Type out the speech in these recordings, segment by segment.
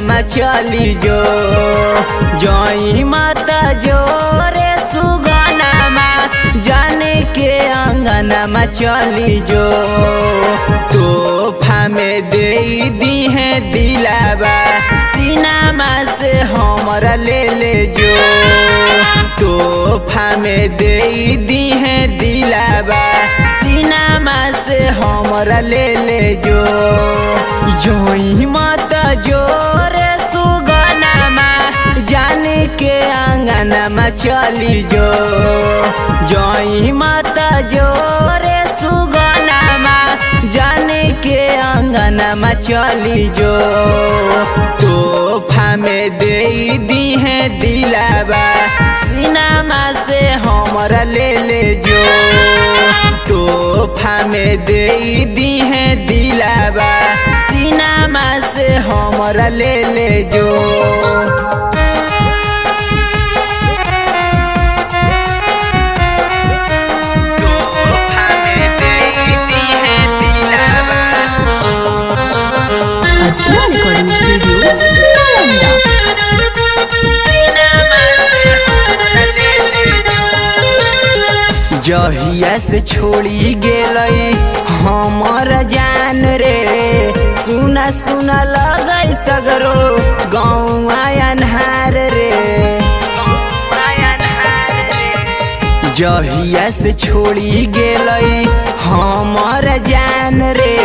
में चली जो जई माता जोरे सुगना में जाने के अंगना में चली जो तोहफा में दे दी है दिलावा सीनामा से हमरा ले जो तोहफा में दे दी है दिलावा सीनामा से हमरा ले जो जोई माता जोरे सुगना में जाने के अंगना में चली जो जोई माता जोरे सुगना में जाने के अंगना में चली जो तोहफा में दे दी है दिलावा सीनामा से हमरा ले जो तोहफा में दे दी है दिलावा सीनामा से हमरा ले जो जहिया से छोड़ी गेलई हमर जान रे सुना सुना लगई सगरो गाँव अन्हार रे जहिया से छोड़ी गेलई हमर जान रे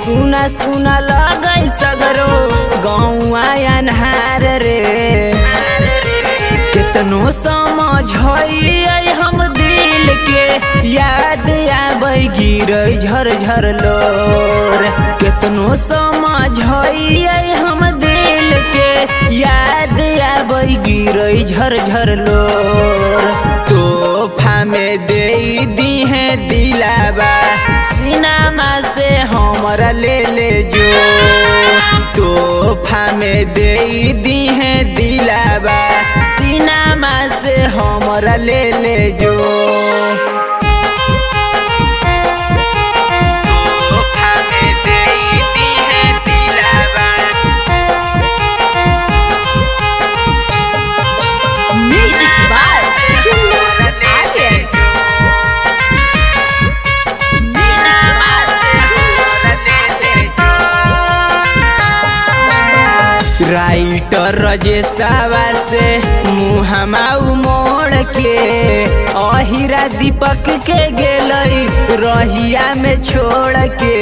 सुना सुना लगई सगरो गाँव अन्हार रे कितनो समझ हम दिल के याद आबै गिरै झर झर लोर कितनो समझ हम दिल के याद आबै गिरै झर झर लोर तोहफा में दे दी है दिलावा सीनामा से हमरा ले जो तोहफा में दे दी है दिलावा सीनामा से हमरा ले जो राइटर रजेशवा से मुहमा मोड़ के अहिरा दीपक के गेलई रहिया में छोड़ के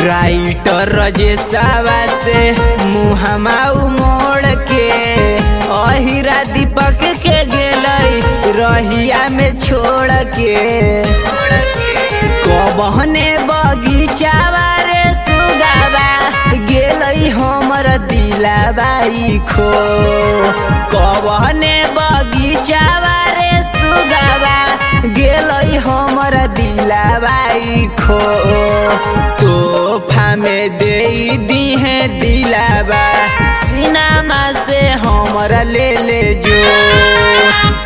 राइटर रजेशवा से मुहमा मोड़ के अहिरा दीपक के गेलई रहिया में छोड़ के कबहने बगीचावा रे सुगावा गेलई हमर दिलाबाई खो कबहने बगीचावा रे सुगावा गेलई हमर दिलाबाई खो तोहफा में दे दी है दिलावा सीनामा से हमरा ले जो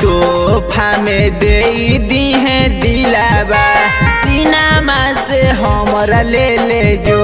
तोहफा में दे दी है दिलावा सीनामा से हमरा ले जो।